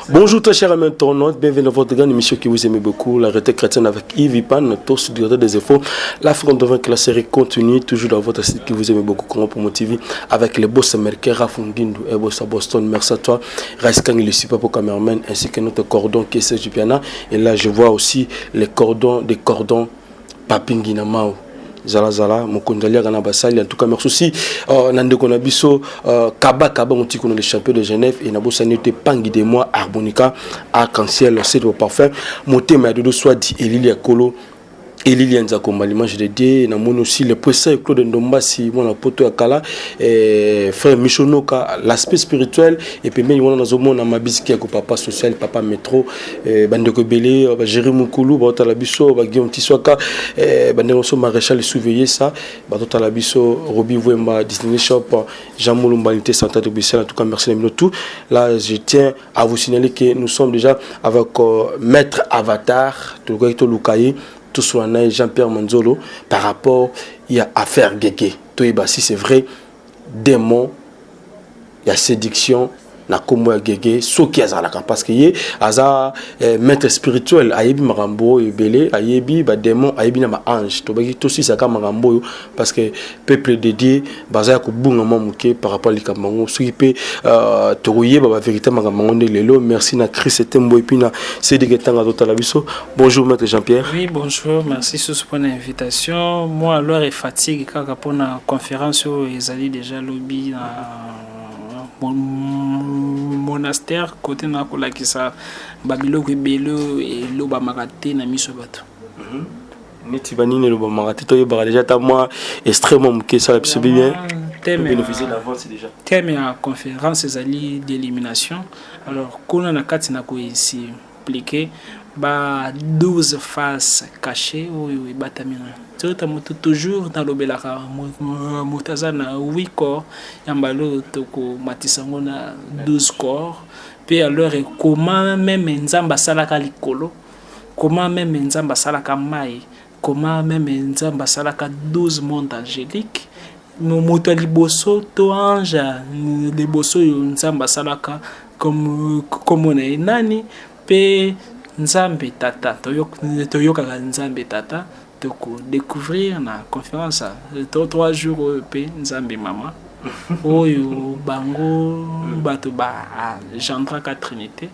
Bonjour très chers amis internautes, bienvenue dans votre grande émission qui vous aimez beaucoup, la retraite chrétienne avec Yves Ipan, toast directeur des infos. L'Afrique devant que la série continue, toujours dans votre site qui vous aimez beaucoup, comme pour TV, avec les boss américains, Rafungindu et boss à Boston. Merci à toi, Raiskang, le super pour cameraman, ainsi que notre cordon qui est Serge Piana. Et là, je vois aussi les cordons, des cordons Papinginamao. Zala Mokondali Gana Basali. En tout cas, merci aussi. Nande Konabiso, Kaba, on dit qu'on est le champion de Genève et Nabo Sanité Pangui de moi, Harmonica, Arc-en-Ciel, c'est le parfum. Monté Madodo soit dit Elilia Kolo. Et Liliane Zakomba, l'image de Dieu, nous aussi le président Claude Ndomba, si mon apoto Akala, frère Michonoka, l'aspect spirituel, et puis même on a un monde à ma bisque avec papa social, papa métro, Bandeko Belé, Jérémy Moukoulou, Batalabiso, Guillaume Tissoaka, Bandeko Maréchal, surveiller ça, Batalabiso, Roby Wemba, Disney Shop, Jean Moulumba, l'unité Santa de Bruxelles, en tout cas merci à tout. Là, je tiens à vous signaler que nous sommes déjà avec Maître Avatar, Togoito Lukaye. Tout soit Jean-Pierre Manzolo par rapport il y a affaire Guégué. Si c'est vrai, démon, il y a séduction, na komo ya Guégué, ce qui est à parce que y a maître spirituel, ayebi marambo ebele, ayebi ba démon, ayebi na ba ange. Tout si ça comme marambo parce que peuple dédié, bazaya ko bunga mamuke par rapport à likamango, ce qui peut torouiller ba vérité marambo de lelo. Merci na Chris Tembo et puis na Cédric Tanga Tota Labiso. Bonjour maître Jean-Pierre. Oui, bonjour, merci pour l'invitation. Moi alors est fatigué car pour la conférence ils allaient déjà lobby monastère côté na kola kisa babilo kwebelo et loba makate na miso bato neti banine loba makate to yeba déjà ta moi extrêmement que ça c'est bien bénéficier d'avance déjà thème à conférence ezali d'élimination. Alors kona na kati na ko ici impliqué ba 12 faces cachées ou batamina toujours dans l'obelaka mutazana 8 corps yambalo toko matisango na 12 corps puis alors comment même nzamba salaka likolo, comment même nzamba salaka mai, comment même nzamba salaka 12 mondes angéliques moto liboso to ange liboso nzamba salaka comme on est nani pe nzambe tata toyoka nzambe tata toko découvrir na conférence 3 jours pe nzambe mama oyo bango bato ba gendraka trinité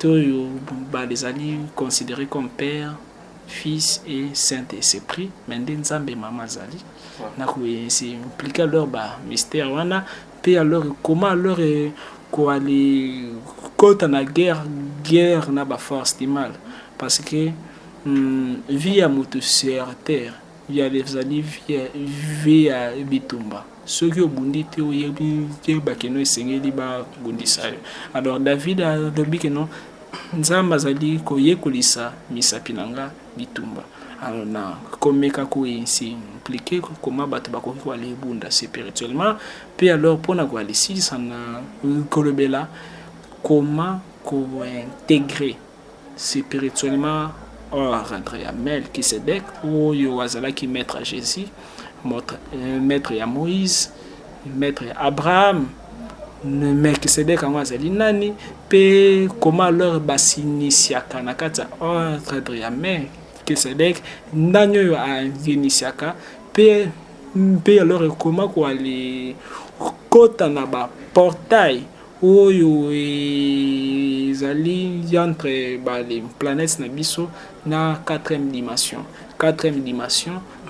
oyo ba les alliés considérés comme père, fils et saint-esprit mais nzambe mama zali na ko c'est impliqué leur ba mystère wana pe alors comment alors ko aller contre la guerre na ba force du mal parce que via moto sur terre via les alliés via bitumba ceux qui ont bondi te oyebi bakeno esengeli ba bundisa. Alors David a lobi que non nzamba zali ko yekolisa misapinanga bitumba. Alors na komeka ko ici impliqué comment bato bakoki ko aller bunda spirituellement puis alors pour na ko aller si ça na kolobela comment ko intégrer spirituellement rentrer à Melchisedec ou Yoazala qui maître à Jésus, maître à Moïse, maître à Abraham, Melchisedec en Wazali nani, pe comment leur basinisiaka nakata rentrer à Melchisedec, nanyo à initiaka, pe alors comment quoi les kota na ba portail oyo ezali entre les planètes na biso na 4e dimension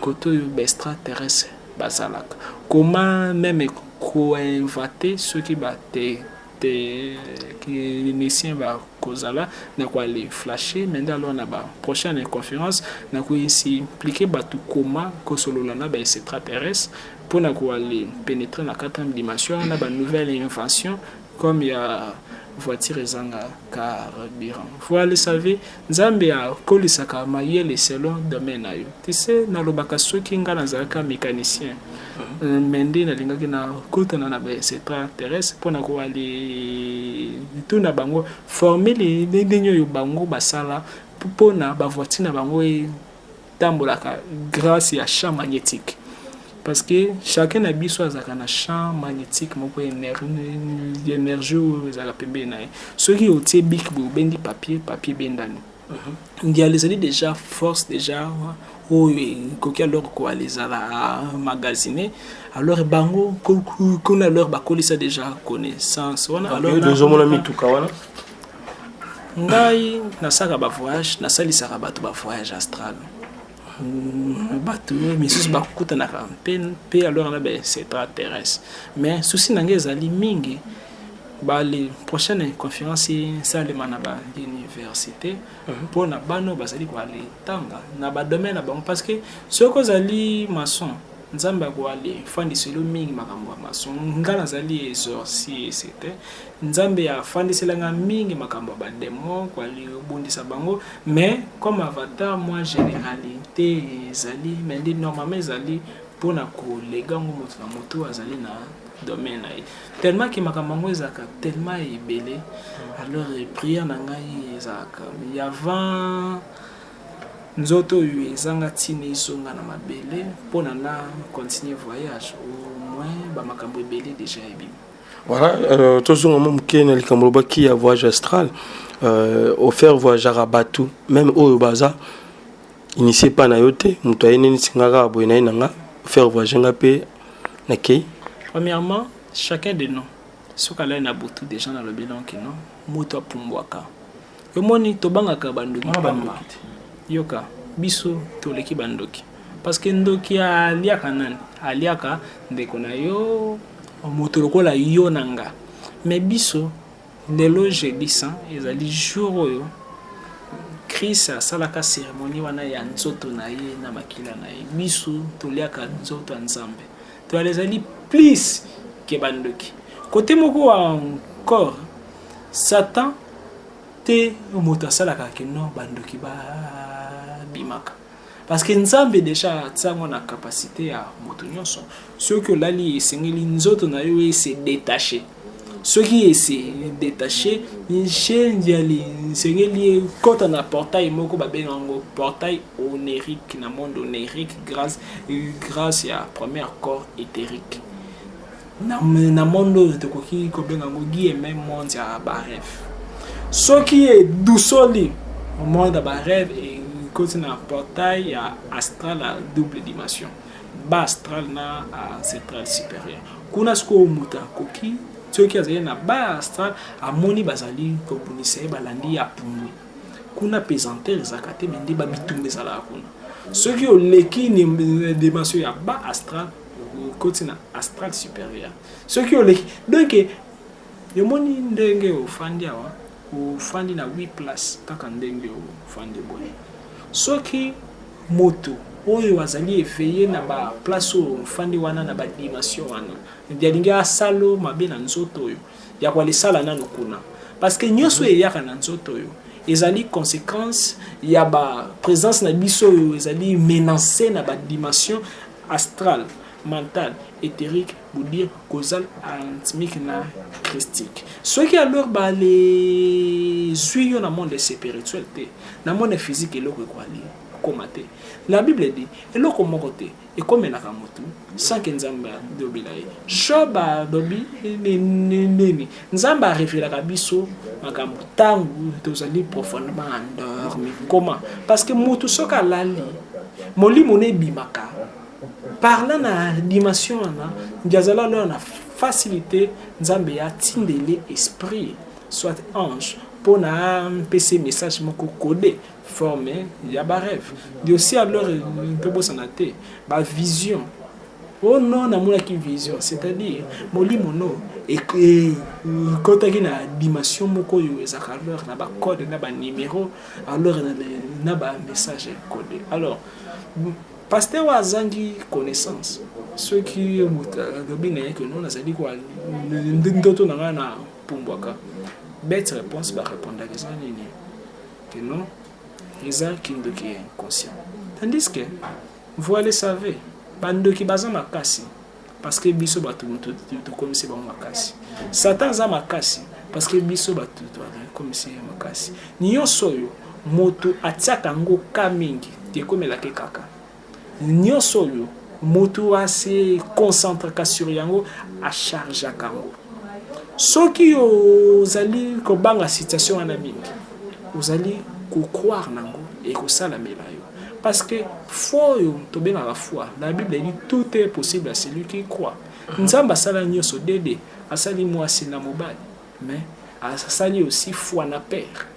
côté extraterrestre basalaka comment même ko inventer ceux qui battaient les nations va kozala na quoi les flasher maintenant alors na ba prochaine conférence na ko ici impliquer batu comment ko solola na ba extraterrestre pour na ko aller pénétrer na 4e dimension na ba nouvelle invention comme il y a voiture ezanga carburant. Vous le savez, Nzambe a kolisaka mayele selon domaine ayo. Tu sais na lobaka soki nga nazalaka mécanicien. Mende na lingaki na kota na ba extraterrestre pour na ko aller tout na bango former les ndenyo yo bango basala pour na ba voiture na bango tambolaka grâce à champ magnétique. parce que chacun a biso azaka na champ magnétique moko énergie ezaka pembe na ye soki otie bic bobendi papier bendani ndiala ezali déjà force déjà oyo koki alors koalizala magasiner alors bango kuna alors bakolisa déjà connaissance wana alors dozomona mituka wana ngai nasaka ba voyage nasalisaka bato ba voyage astral bato misusu bakutanaka mpe alors na baextraterrestre mais souci na ngai ezali mingi les prochaines conférences salema na bauniversité mpona bano bazali koale tanga na badomaine na bango parce que soki ozali maçon nzambe akoale fandiselo mingi makambo ya maçon nga nazali exorciste nzambe afandiselanga mingi makambo ya bademo koali obundisa bango mais comme avatar moi généralité ezali mais ndi normalement ezali mpona kolega ngo moto na moto azali na domaine na ye tellement que makambo yango ezalaka tellement ebele alors prière na ngai ezalaka ya avant nzoto oyo ezanga ntina ezonga na mabele mpona na continuer voyage au moins bamakambo ebele déjà ebimi. Voilà, tozonga mo moke na likambo lobaki ya voyage astral offert voyagera bato même oyo baza initié pa na yo te moto aye nini singaka boye na ye nanga offert voyage nga mpe na kei. Premièrement, chacun de nous, ce qu'on a na butu des gens dans le bilan qui non, moto pumbwaka. Yo moni to bangaka bandoki pamba. Yoka biso to leki bandoki. Parce que ndoki aliaka nani? Aliaka ndeko na yo moto lokola yo nanga. Mais biso lelo jeudi saint ezali jour oyo Christ asalaka cérémonie wana ya nzoto na ye na makila na ye. Biso to liaka nzoto nzambe. To alezali plus que bandoki côté moko encore Satan te moto asalaka ke non bandoki ba bimaka parce que nzambe déjà tsango na capacité ya moto nyonso ceux que lali esengeli nzoto na yo se détacher ceux qui se détacher ndiali sengeli kota na portail moko ba bengango portail onérique na monde onérique grâce à premier corps éthérique na monde de koki ko bengango même monde ya ba rêve ce qui est doucoli au monde ba rêve et côté na portail ya astral à double dimension bas astral na central supérieur kuna sko muta koki ceux qui azali na bas astral amoni bazali ko bunisa balandi ya pumwe kuna pesanteur zakate mendi ba bitumbe zala kuna ceux qui ont leki ni dimension ya bas astral côté na astral supérieur ceux qui ont leki donc yo moni ndenge ofandi awa ofandi na 8 places kaka ndenge ofandi boye soki moto oyo azali éveillé na ba place ofandi wana na ba dimension wana ndialingi asalo mabe na nzoto oyo ya kwa lisala nano kuna parce que nyonso eyaka na nzoto oyo ezali conséquence ya ba présence na biso oyo ezali menacé na ba dimension astrale mentale éthérique pour dire causal animique na christique ce qui alors ba les zuyo na monde spirituel te na monde physique eloko kwali komate la bible dit eloko moko te ekomelaka motu sans que nzambe dobila ye shoba dobi nini nzambe révélaka biso makambo tangu tozali profondément endormi comment parce que motu soka lali molimo ne bimaka parlant na dimension na ndiazala lo na facilité nzambe ya tindele esprit soit ange pour na PC message moko codé formé ya ba rêve de aussi alors peut bosana te ba vision oh non na mona ki vision c'est-à-dire molimo no et quand tu na dimension moko yo ezaka alors na ba code na ba numéro alors na ba message codé alors pasteur azangi connaissance ceux qui mutagabine que non azali kwa ndoto na na pumbwaka bête réponse va répondre à ça nini que non ils qui est inconscient tandis que vous allez savoir bando ki baza makasi parce que biso batu to comme c'est bon makasi satan za makasi parce que biso batu to comme c'est makasi nyonso yo moto atiaka ngo ka mingi te komela ke kaka nyonso yo moto assez concentré sur yango à charge à kango. Ceux qui ont allé kobanga situation en ami, vous allez croire nango et que ça la melayo. Parce que foi to bien à la foi. La Bible dit tout est possible à celui qui croit. Nzamba sala nyoso dede asali mwasi na mobali, mais asali aussi foi na père.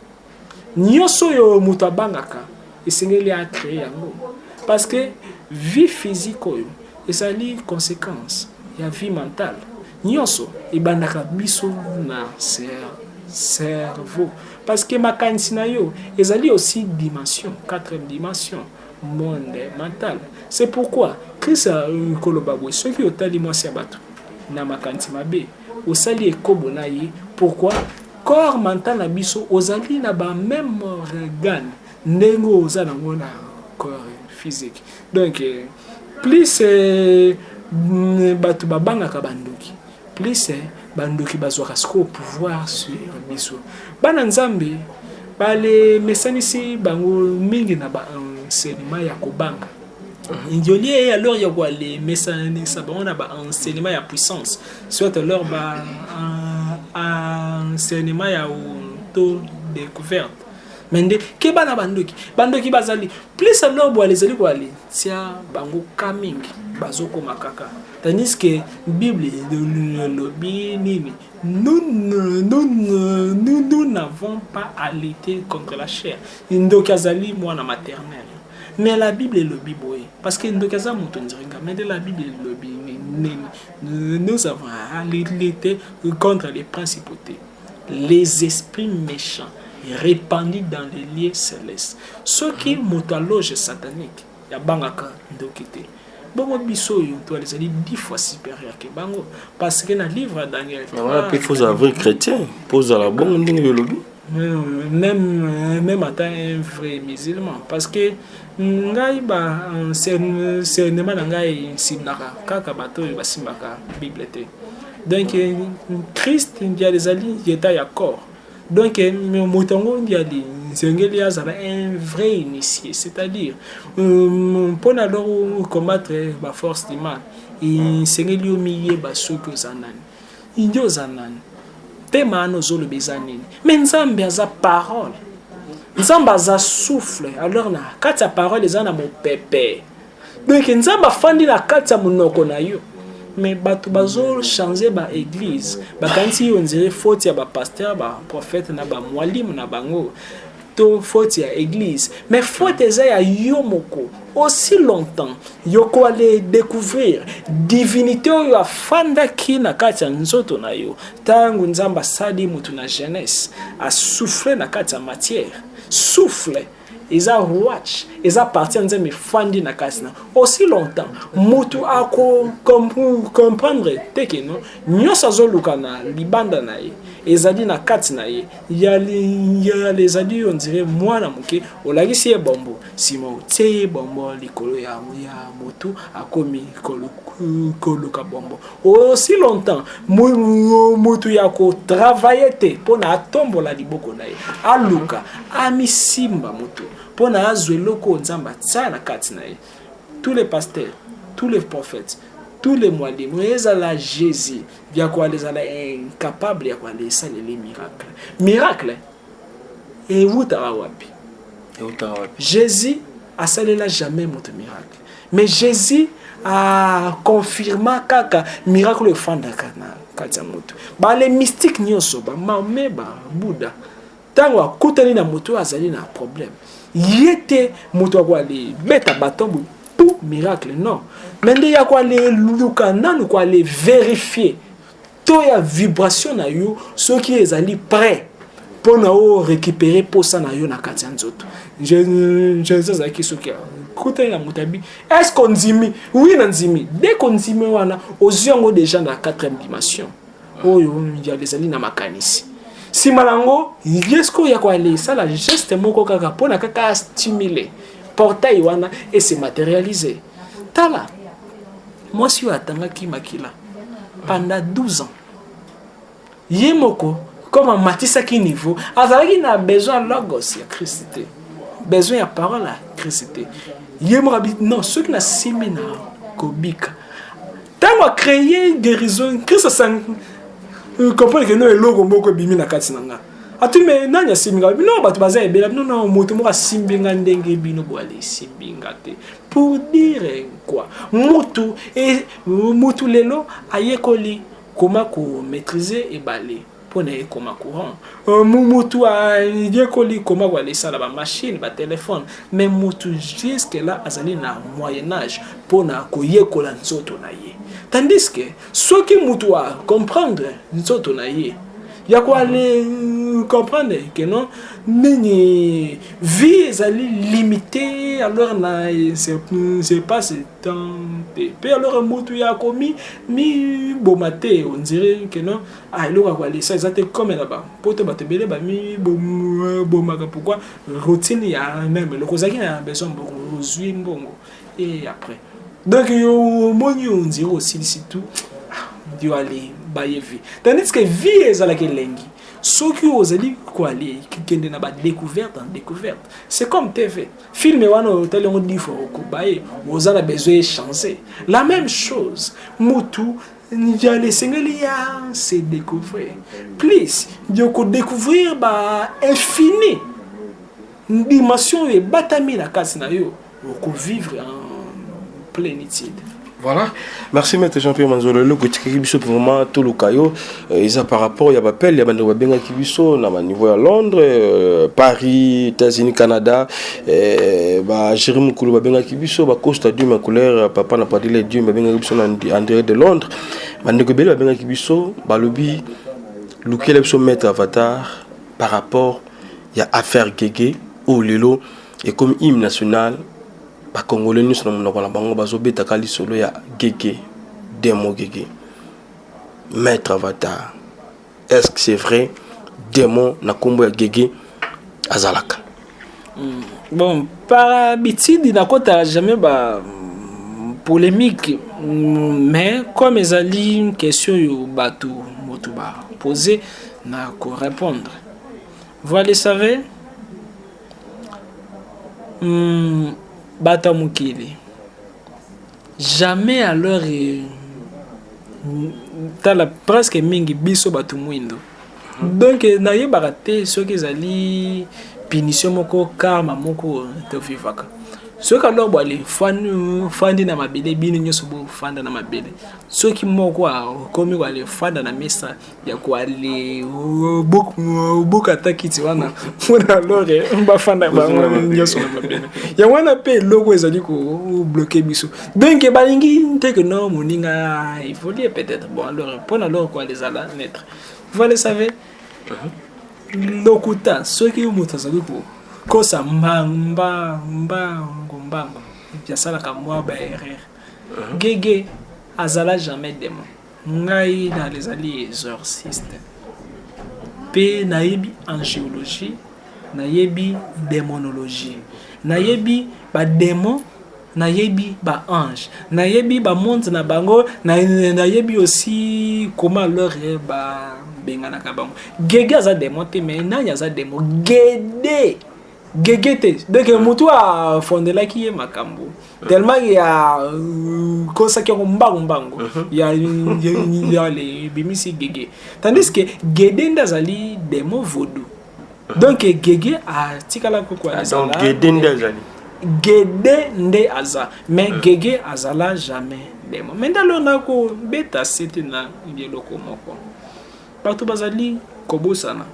Nyoso yo muto abangaka esengeli a créer yango. Parce que vie physique oyo ezali conséquence ya vie mentale. Nyoso ebandaka biso na cerveau. Parce que makanisi na yo ezali aussi dimension, 4e dimension, monde mental. C'est pourquoi Christ a kolobabwe ceux qui otali mwasi ya bato na makanisi mabe osali ekobo na ye. Pourquoi corps mental na biso ozali na ba même organe ndenge oza nango na corps physique. Donc plus bato babangaka bandoki, plus bandoki bazwaka siko pouvoir sur biso. Bana nzambe bale mesanisi bango mingi na ba enseignement ya kobanga. Indioli alors ya kwa les mesanisi bango na ba enseignement ya puissance. Soit alors ba enseignement ya auto découverte. Mende ke bana bandoki bazali plus alors bo les ali kwa les tia bango coming bazoko makaka. Tandis que Bible lobi nini nous n'avons pas à lutter contre la chair. Indokazali mwana maternelle. Mais la Bible est le biboé. Parce que ndokaza mutonziringa. Mais de la Bible est le biboé. Nous avons à lutter contre les principautés, les esprits méchants répandus dans les lieux célestes. Ceux qui motaloge satanique, ya bangaka ndokite. Bongo biso yo to les ali 10 fois supérieur que bango parce que dans livre Daniel. Il faut avoir chrétien, pose à la bonne ndenge lobby. Même à un vrai musulman parce que ngai ba c'est nema ngai simnaka kaka bato ba simbaka Bible te. Donc Christ dia les ali yeta ya corps. Donc motongo dia di sengeli azala un vrai initié, c'est-à-dire pour alors combattre la force du mal et sengeli o miye ba soko zanani. Indio zanani. Tema nozolo bezanini. Mais nzambe aza parole. Nzambe aza souffle. Alors na kati ya parole ezana mo pepe. Donc nzambe afandi na kati ya monoko na yo. Mais bato bazo changer ba église. Ba kanti on dirait faute ya ba pasteur, ba prophète na ba mwalimu na bango. To faute ya église. Mais faute eza ya yo moko. Aussi longtemps yoko aller découvrir divinité yo afanda ki na kati ya nzoto na yo. Tangu nzamba sali mutu na jeunesse a souffler na kati ya matière. Souffle eza watch eza partir nzambe fandi na kati na. Aussi longtemps mutu ako comprendre teke no nyosa zoluka na libanda na ye. Ezali na kati na ye ya les adi on dirait mwana muke olagisi ye bombo simo tie bombo likolo ya motu akomi koluka bombo. Aussi longtemps mutu ya ko travailler te pona atombola liboko na ye aluka amisimba mutu pona azwe loko nzamba tsana kati na ye. Tous les pasteurs, tous les prophètes, tous les moyens, la Jésus, via quoi les incapables, via quoi les salles les miracles. Miracle, et où t'as wapi? Jésus a salé là jamais mon miracle. Mais Jésus a confirmé kaka miracle fanda kana kati moto. Ba les mystiques nyoso ba Mahomet ba Bouddha. Tango akutani na moto azali na problème. Yete moto kwa les beta batombo tout miracle non. Mais il y a quoi les lukana ou quoi les vérifier. Tout y a vibration na yo ceux qui est allé prêt pour nous récupérer pour ça na yo na kati nzoto. Je sais qui ceux qui écoutez la mutabi. Est-ce qu'on dit oui non dit dès qu'on dit wana aux yeux déjà dans la 4e dimension. Oh il y a des alliés na makanisi. Si malango est-ce qu'il y a quoi les ça la geste moko kaka pour na kaka stimuler portail wana et se matérialiser. Tala moi si atanga ki makila pendant 12 ans. Yemoko comme matisa ki niveau azalaki na besoin logos ya Christ. Besoin ya parole à Christ. Yemoko non ceux qui na simina kobika tango a créé guérison Christ sang comprendre que non eloko moko bimi na kati nanga atu me nanya simbinga non bato baza ebela non moto moko simbinga ndenge bino boale simbinga te pour dire quoi mutu lelo ayekoli comment ko maîtriser et balé pour ne comment courant mutu ayekoli comment ko laisser la machine ba téléphone mais mutu jusque là azali na moyen âge pour na ko yekola nzoto na ye tandis que ceux qui mutu a comprendre nzoto na ye ya ko aller comprendre que non nini vie ezali limité alors na c'est pas ce temps pe alors mutu ya komi mi bomate on dirait que non ah il aura aller ça exactement comme là-bas pour te battre belé ba mi bomaka pourquoi routine ya même le kozaki na besoin beaucoup zui mbongo et après donc yo moni on dirait aussi tout dio aller baye vie tandis que vie ezalaki lengi ceux qui osent quoi aller qui na ba découverte en découverte c'est comme TV film wana tel on dit faut ko baye ozala besoin changer la même chose mutu ni aller singelia c'est découvrir plus dio ko découvrir ba infini dimension et batami la kasi na yo ko vivre en plénitude. Voilà, merci maître Jean-Pierre Manzolo. Le côté qui biso vraiment tout le caillou, ils a par rapport il y a appel il y a bande benga qui biso na niveau à Londres, Paris, États-Unis, Canada, Jérôme Koulou benga qui biso ba Costa du ma couleur papa n'a pas dit les dieux mais benga biso en direct de Londres. Bande benga benga qui biso ba lobi lequel biso mettre avatar par rapport il y a affaire Guégué au lelo et comme hymne national ba congolais nous sommes na bango bazo beta kali solo ya Guégué démon Guégué maître avatar est-ce que c'est vrai démon na kombo ya Guégué azalaka bon par habitude na kota jamais ba polémique mais comme ezali une question yo bato moto ba poser na ko répondre vous allez savoir Bata Mukili. Jamais alors tala presque mingi biso batu mwindo. Donc naye barate ceux qui zali punition moko karma moko to vivaka. Ceux qui alors boale fandi na mabele bini nyoso bo fanda na mabele. Ceux qui moko komi wale fanda na mesa ya ko ale beaucoup atakiti wana mona alors ba fanda ba nyoso na mabele. Ya wana pe logo ezali ko bloquer biso. Donc balingi te que non moninga il faut dire peut-être bon alors pour alors quoi les ala naître. Vous allez savoir lokuta ceux qui mutazali ko kosa mbamba biasala kamwa ba erreur Guégué azala jamais démon ngai dans les alliés exorcistes pe nayebi angéologie nayebi démonologie nayebi ba démon nayebi ba ange nayebi ba monde na bango nayebi aussi comment leur ba bengana ka bango Guégué aza démon te mais nani aza démon Guégué te donc mutu a fondé là qui est makambo tellement il y a cosa qui mbango il y a les bimisi Guégué tandis que Guédé ndazali démon vaudou donc Guégué a tikala ko quoi donc Guédé ndazali Guédé ndé aza mais Guégué azala jamais démon mais dans na ko beta c'était na bieloko moko partout bazali kobosana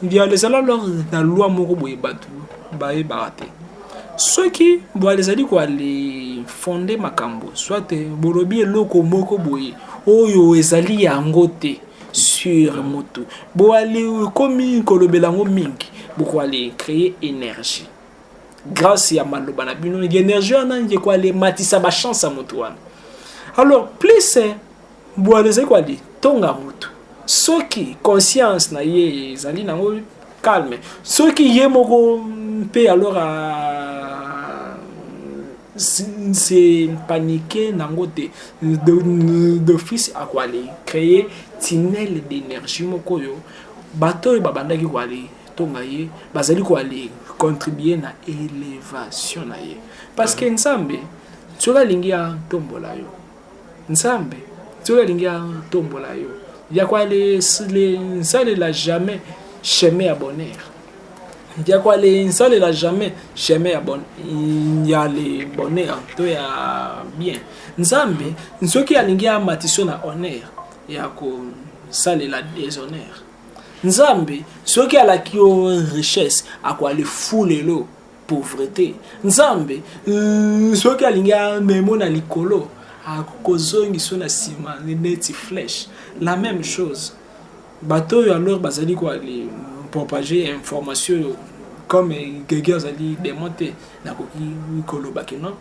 il y a les alors dans loi moko boye batu bae barate ceux qui boye les ali quoi les fonder makambo soit borobi eloko moko boye oyo ezali yango te sur moto boale comme kolobelango mingi boko aller créer énergie grâce à maloba na bino énergie on a quoi les matisa ba chance à moto wana alors plus boale les quoi dit tonga moto ceux qui conscience na ye zali na calme ceux qui yé moko pe alors c'est paniquer nango te d'office à quoi aller créer tunnel d'énergie moko yo bateau babanda ki quoi aller tonga ye bazali quoi aller contribuer na élévation na ye parce que nzambe soka lingia tombola yo nzambe soka lingia tombola yo ya kwa les sale la jamais chemin à bonheur ya kwa les sale la jamais chemin à bonheur ya le bonheur to ya bien nzambe soki alingia matiso na honneur ya ko sale la déshonneur nzambe soki alaki yo richesse akwa le fulelo pauvreté nzambe soki alingia memo na likolo akozongiso na sima neti flèche la même chose bateau alors bazali quoi les propager information comme quelqu'un azali démonter na koki koloba que non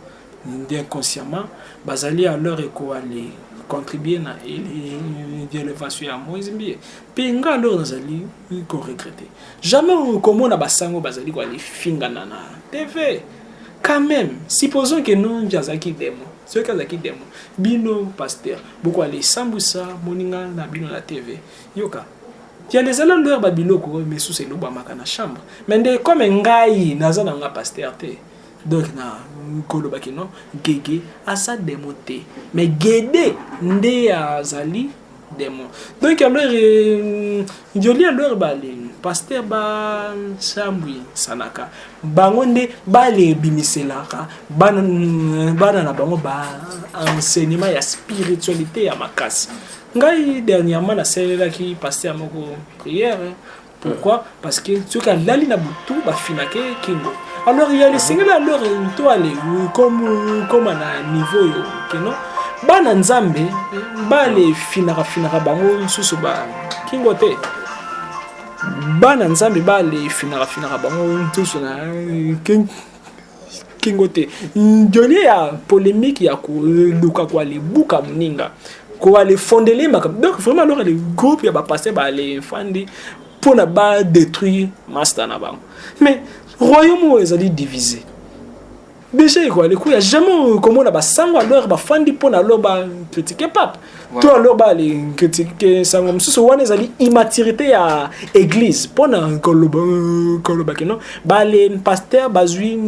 inconsciemment bazali alors ko aller contribuer na l'élévation ya Moïse bien puis nga alors nazali ko regretter jamais comme on a basango bazali quoi les fingana na TV quand même supposons que non jazaki demo ce kazaki demo bino pasteur beaucoup aller sambusa moninga na bino la TV yoka il y a les allants leur babiloko mais sous c'est loba makana chambre mais comme ngai naza na nga pasteur te donc na koloba ki non gege asa démonté mais guédé ndé azali démon donc alors joli alors balé pasteur ba sambui sanaka bango nde balé bimiselaka bana na bango ba enseignement ya spiritualité ya makasi ngai dernièrement na celle qui pasteur moko prière. Pourquoi? Parce que ce que lali na butu ba finake kingo. Alors il y a les singles alors to aller comme na niveau yo kino bana nzambe ba le finaka bango susu ba kingo te bana nzambe ba le finaka bango susu na kingo te njoli ya polémique ya ko luka kwa le buka mninga ko aller fondele makam donc vraiment alors les groupes ya ba passer ba les fandi pour ne pas détruire master na bango mais royaume ezali divisé déjà quoi les coups y a jamais comme on a ba sango alors ba fandi pour na lo ba critiquer pape to alors ba les critiquer sango mususu wana ezali immaturité ya église pour na koloba que non ba les pasteur bazui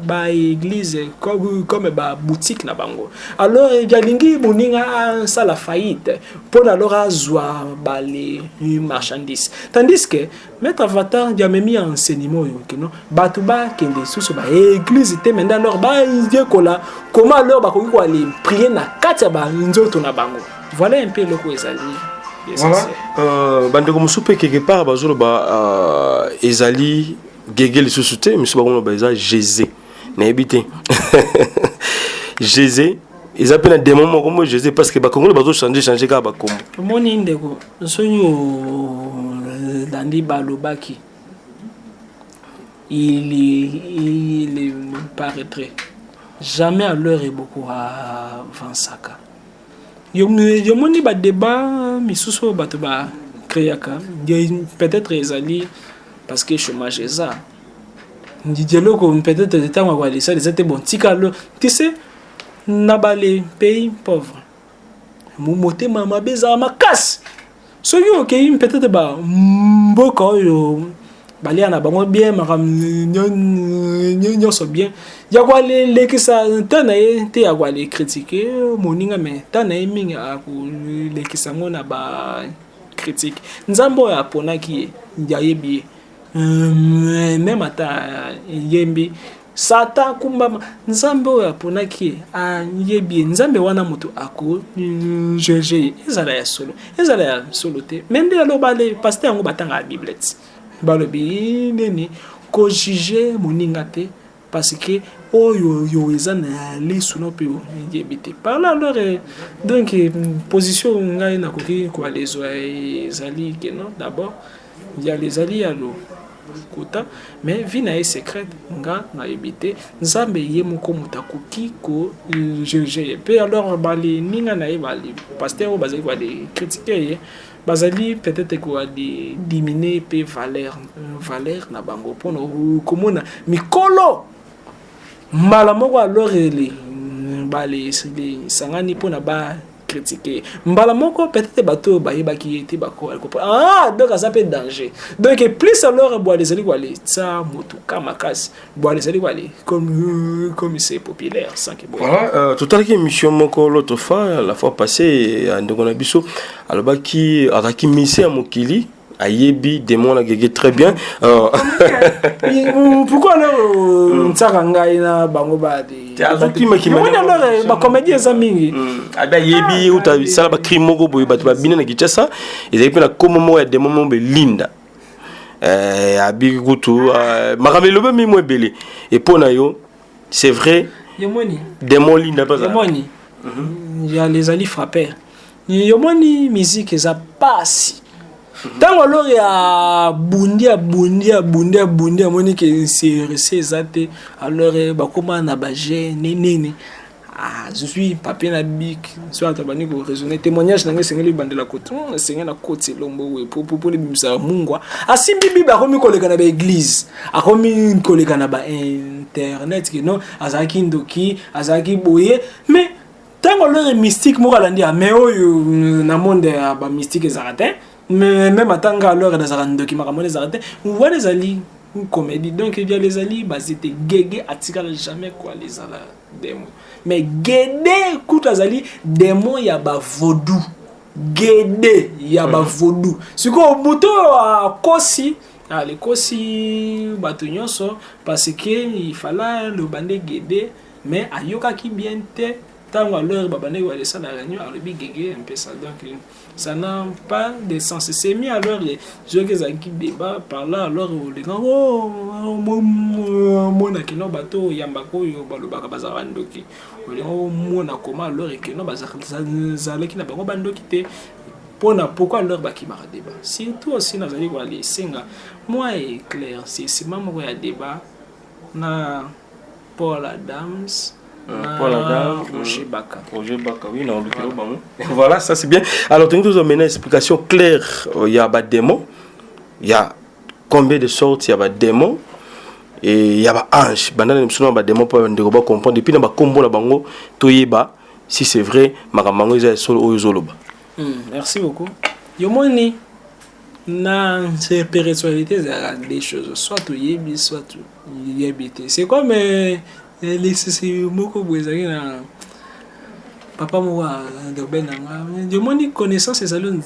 ba église comme ba boutique na bango alors ya lingi moninga ça la faillite pour na alors azwa ba les marchandises tandis que maître avatar ya memi enseignement yo que non ba to ba kende susu ba église te maintenant alors ba idée kola comment alors ba ko aller prier na kati ba nzoto na bango voilà un peu le ko ezali voilà bande comme soupe quelque part bazolo ba ezali gege le sous-souté monsieur ba ba ezali Jésus na habité Jésus ils appellent un démon comme Jésus parce que ba Congo bazo changer ka ba kombo moni ndeko sonyo dandi balobaki il paraîtrait jamais à l'heure et beaucoup avant Saka. Yo moni ba débat misuso bato ba créaka peut-être ezali parce que chômage est ça. Ndielo ko peut-être temps quoi ça c'était bon tikalo tu sais na ba les pays pauvres. Momote mama beza makas. So yo ke peut-être ba mboko yo balia na bango bien makam nyonso bien ya kwa le que ça tana te ya kwa le critiquer moninga mais tana mingi a ku le que ça ngona ba critique nzambo ya pona ki ya yebi même ata yembi sata kumba nzambo ya pona ki a yebi nzambe wana mutu ako jeje ezala ya solo te mende alo bale pasteur ngo batanga biblette balobi neni ko juger moninga te parce que yo ezana les suno pe yebite par là alors donc position ngai na koki ko les ezali que non d'abord il y a les alliés allo kota mais vina est secret nga na yebite nzambe ye moko mutakoki ko juger pe alors bali ninga na bali pasteur bazali ba de critiquer bazali peut-être quoi de diminuer pe valeur na bango pour komona mikolo mala moko alors les sangani pona ba critiquer mbala moko peut-être bato bayeba qui était bako donc ça peut danger donc plus alors bois les ali wale ça motu kamakasi bois les ali wale comme c'est populaire sans que voilà tout à l'heure émission moko l'autre fois la fois passée ndeko na biso aloba ki araki mise mokili ayebi démon la gege très bien pourquoi alors ntsaka na bango ba de alors ba comédie za mingi ada yebi uta sala ba crime moko boy ba bina na kichasa ezali pe na komo ya démon mo belinda abi kutu makamelo be mi mo ebele et pona yo c'est vrai yomoni démon linda pas ça yomoni il y a les ali frapper yomoni musique za passe tant alors ya bundi moni que c'est zate alors ba comment na ba nene je suis papier na bic soit tabani ko raisonner témoignage na ngesengeli bandela côté sengeli na côté lombo we pour les bimsa mungwa asimbi biba komi koleka na ba église akomi koleka na ba internet que non azaki ndoki azaki boye mais tant alors mystique mo kalandi mais oyo na monde ya ba mystique ezarate mais même attendre alors dans un document les arrêter on voit les alliés une comédie donc il y a les alliés bah c'était guégué attirer jamais quoi les ala démon mais guédé coûte les alliés démon y a ba vaudou guédé y a ba vaudou ce qu'on bouton à kosi les kosi batonyoso parce que il fallait le bandé guédé mais ayoka qui bien te tant alors babane ou aller ça la réunion alors bi guégué un peu ça donc ça n'a pas de sens. C'est mis alors les gens qui débat par là alors les gens mon a kino bateau yambako yo balobaka bazarandoki mon a comment alors et que non bazala qui n'a pas bandoki te pourquoi alors baki mara débat surtout aussi na zali kwa les senga moi est clair c'est maman ya débat na Paul Adams Paul Adam, Roger Baka, oui, non, voilà, ça c'est bien. Alors, tu nous amènes une explication claire. Il y a des démons, il y a combien de sortes, il y a des démons, et il y a des anges. Il y a des démons pour comprendre. Depuis, il y a des combos, si c'est vrai, il y a des solo. Merci beaucoup. Yomoni, dans ces spiritualités, il y a des choses, soit tu y es, soit tu y es. C'est comme. C'est beaucoup de na papa moi de benanga de mon connaissance c'est salon de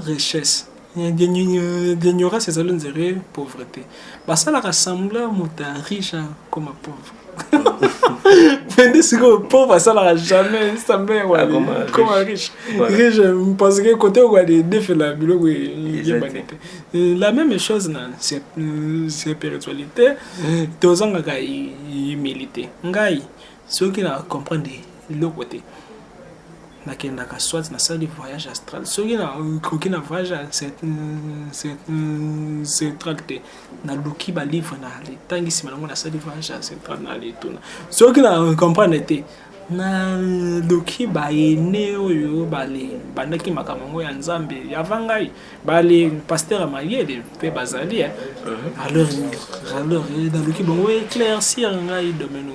richesse d'ignorance c'est salon de pauvreté bah ça la rassemble muta riche comme pauvre mais c'est que pauvre ça la jamais ça me comme riche riche parce que côté où les défis la bilo la même chose dans cette spiritualité tous en humilité ngai ceux qui na comprendre le côté na kenda ka soit na salle voyage astral ceux qui na voyage c'est tracté na luki ba livre na les tangi sima na salle voyage astral na les tuna ceux qui na comprendre té na luki ba ene oyo bale bandaki makamango ya nzambe ya vangai bale pasteur Mayele pe bazali alors dans luki bon éclaircir ngai domaine.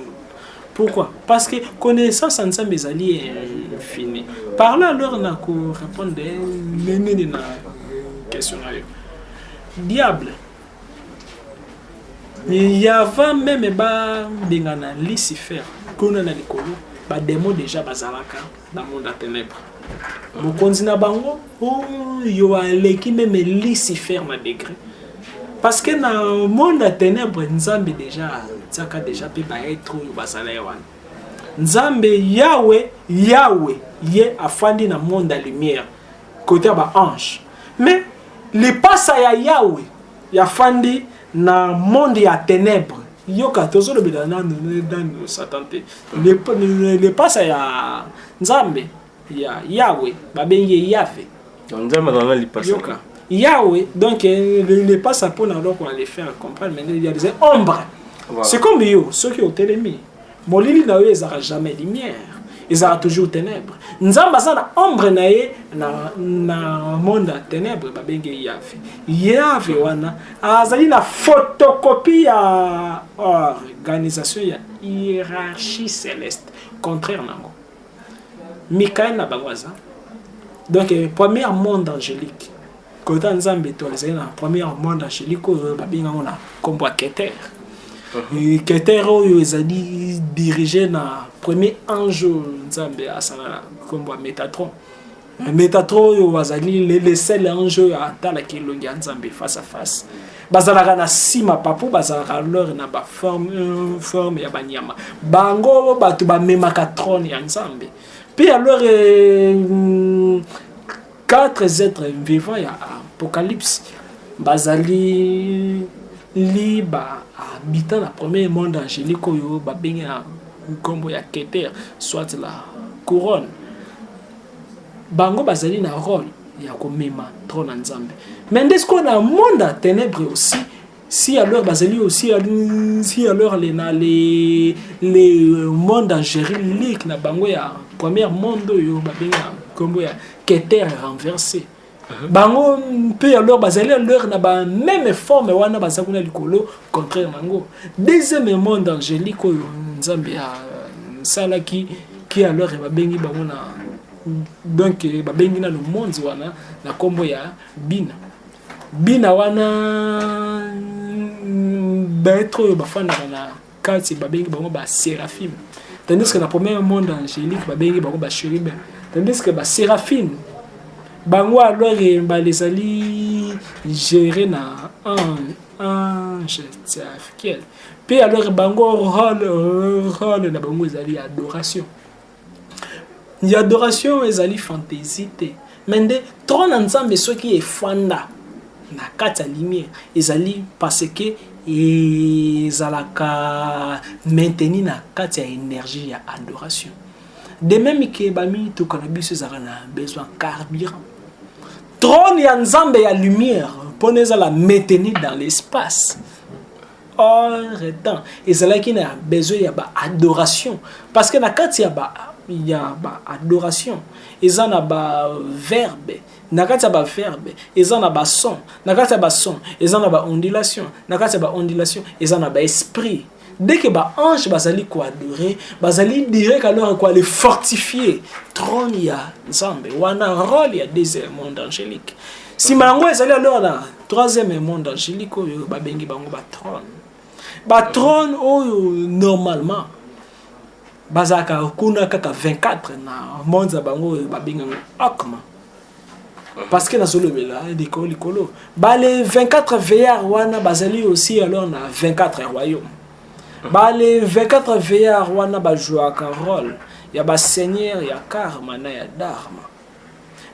Pourquoi? Parce que connaissance en ça mes alliés est infinie. Par là alors on a qu'on répondre les question diable. Il y avait même bengana Lucifer qu'on a l'école ba démon déjà bazalaka dans le monde des ténèbres. Mon continent bango yo aleki même Lucifer na degré. Parce que dans le monde des ténèbres nzambe déjà tsaka déjà pe ba être bazala yawan nzambe Yahweh ye afandi na monde de lumière côté ba ange mais le passa ya Yahweh ya fandi na monde ya ténèbres yoka tozo le bidana dans Satan le passa ya nzambe ya Yahweh ba benye Yahvé nzambe dans le passa yoka Yahweh donc le passa pour alors qu'on les faire comprendre mais il y a des ombres. Voilà. C'est comme eux, ceux qui ont télémis. Molili na eux, ils n'auront jamais lumière. Ils auront toujours ténèbres. Nzamba sana ombre na monde de ténèbres ba benge Yahvé. Yahvé wana azali na photocopie ya organisation ya hiérarchie céleste contraire nango. Michael na bangoza. Donc premier monde angélique. Quand Nzambe to les na premier monde angélique babinga na kombo Keter. Keter oyo ezali dirigé na premier ange Nzambe asala kombo Métatron. Métatron oyo azali les seuls anges atala ki longi Nzambe face à face. Bazalaka na sima papo bazalaka leur na ba forme ya banyama. Bango batu ba memaka trône ya Nzambe. Puis alors 4 êtres vivants ya Apocalypse bazali liba habitant la premier monde angélique oyo ba benga kombo ya Keter soit la couronne. Bango bazali na rôle ya komema trône Nzambe. Mais est-ce qu'on a un monde à ténèbres aussi? Si alors bazali aussi si alors les mondes angéliques na bango ya premier monde yo ba benga kombo ya Keter renversé. Bango peut alors bazali alors na ba même forme wana bazakuna likolo contraire mango. Deuxième monde angélique oyo Nzambe ya salaki qui alors ba bengi bango na donc ba bengi na le monde wana na kombo ya Bina. Bina wana baitro bafanda na kati ba bengi bango ba séraphim. Tandis que dans le premier monde angélique ba bengi bango ba chérubin. Tandis que ba séraphine bango alors les ali gérer na ange tsafiel. Puis alors bango rôle na bango ezali adoration. Il y a adoration ezali fantaisie te. Mais de trône Nzambe ce qui est fanda na kati ya lumière ezali parce que ezalaka maintenir na kati ya énergie ya adoration. De même que bami to cannabis ezalaka besoin carburant. Trône ya Nzambe ya lumière pour nous la maintenir dans l'espace. Or temps ezalaki na besoin ya ba adoration parce que na kati ya ba adoration ezana ba verbe nakati ya ba verbe ezana ba son nakati ya ba son ezana ba ondulation nakati ya ba ondulation ezana ba esprit. Dès que ba ange bazali ko adorer bazali direct alors quoi les fortifier trône ya Nzambe wana rôle ya deuxième monde angélique. Si malango ezali alors na troisième monde angélique oyo ba bengi bango ba trône. Ba trône oyo normalement bazaka kuna kaka 24 na monde za bango ba bengi akma. Parce que na solomela likolo ba les 24 veillards wana bazali aussi alors na 24 royaumes. Ba les 24 veillards wana ba jouaka rôle ya ba seigneur ya karma na ya dharma.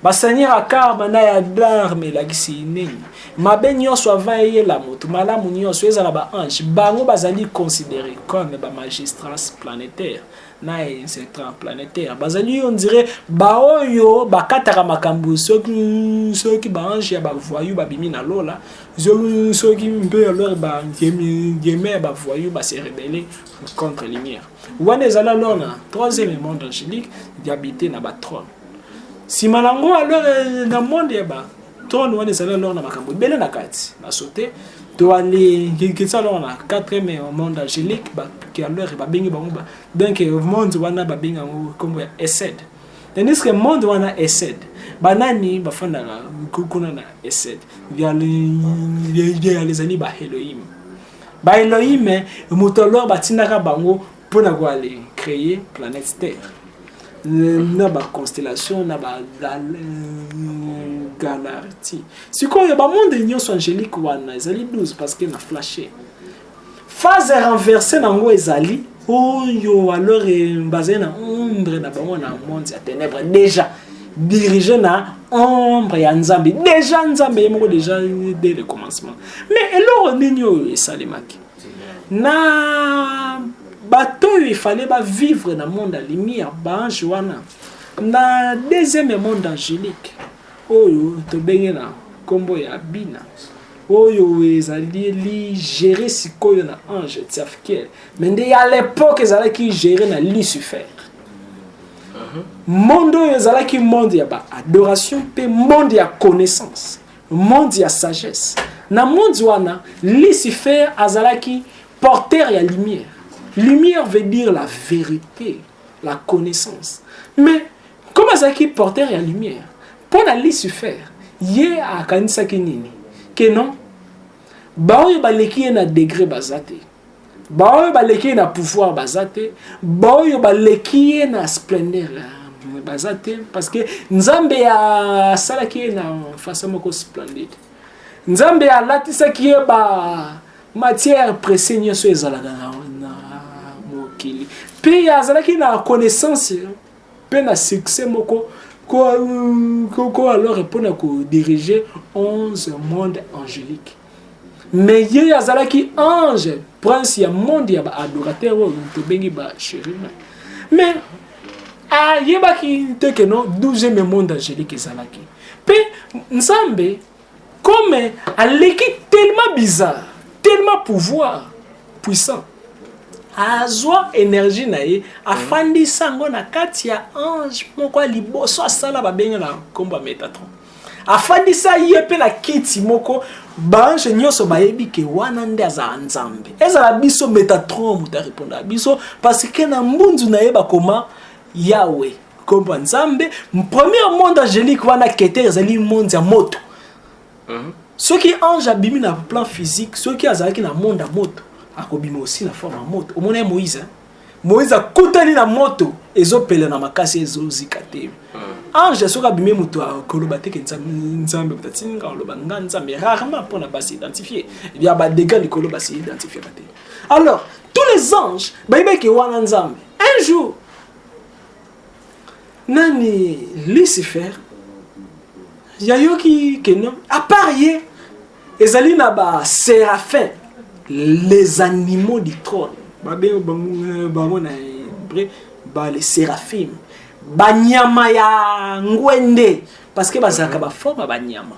Ba seigneur ya karma na ya dharma la kisi nini mabe nyonso avaye la moto malamu nyonso ezala ba ange bango bazali considéré comme ba magistrats planétaires na secteur planétaire bazali on dirait ba oyo bakataka makambu soki ba ange ya ba voyou ba bimi na lola soki mpe alors ba geme ba voyou ba se rebeller contre lumière wana ezala alors na troisième monde angélique d'habiter na ba trône. Si malango alors na monde ya ba trône wana ezala alors na makambu bele na kati na sauter to aller qui ça alors na quatrième monde angélique ba qui alors ba bengi bango ba donc monde wana ba benga comme Essed. Tandis que monde wana Essed banani bafanda na kuna na Essed via les ali ba Elohim. Ba Elohim mutolo batinaka bango pona ko aller créer planète Terre. Na ba constellation na ba galaxie. Si quoi ba monde nyonso angélique wana ezali 12 parce que na flashé. Phase renversée nango ezali oyo alors basé na ombre na bango na monde ya ténèbres déjà dirigé na ombre ya Nzambe. Déjà Nzambe moko déjà dès le commencement. Mais eloro nini oyo esalemaki. Na bateau il fallait ba vivre dans le monde de la lumière bange wana na deuxième monde angélique oyo to bengena kombo ya Bina oyo ezali li gérer sikoyo na ange tsafiel mais ndé à l'époque ezala ki gérer na Lucifer monde oyo ezala ki monde ya ba adoration pe monde ya connaissance monde ya sagesse na monde wana Lucifer azala ki porteur ya lumière. Lumière veut dire la vérité, la connaissance. Mais comme azaki porteur ya lumière pour la Lucifer ye akanisaki nini que non baoyo baleki ye na degré bazate baoyo baleki ye na pouvoir bazate baoyo baleki ye na splendeur bazate parce que nzambe ya salaki ye na façon moko splendide nzambe alatisaki ye ba matière précieuse nyonso ezalaka na mokili mpe azalaki na connaissance mpe na succès moko ko alors mpona kodiriger 11 monde angélique mais ye azalaki ange prince ya monde ya baadorateur oyo tobengi bachérina mais ayebaki te ke non 12e monde angélique ezalaki mpe nzambe comme aleki tellement bizarre tellement pouvoir puissant azwa énergie na ye afandisa ngo na kati ya ange moko liboso asala babenga na komba Métatron afandisa ye pe na kiti moko bange nyonso bayebi ke wana nde azala nzambe ezala biso Métatron muta répondre biso parce que na mbunzu na ye bakoma Yahweh komba nzambe premier monde angélique wana kete ezali monde ya moto ceux qui ange abimi na plan physique ceux qui azalaki na monde ya moto akobima aussi na forme ya moto omona Moïse Moïse akutani na moto ezopela na makasi ezozika te ange soka abimi moto akoloba te ke nzambe peut-être nga oloba nga nzambe rarement pour na basi identifier il y a ba dégâts likolo basi identifier te alors tous les anges baibeki wana nzambe un jour nani Lucifer yayoki que non à part ye ezali na ba séraphins les animaux du trône les séraphim banyama ya ngwende parce que bazaka ba forme banyama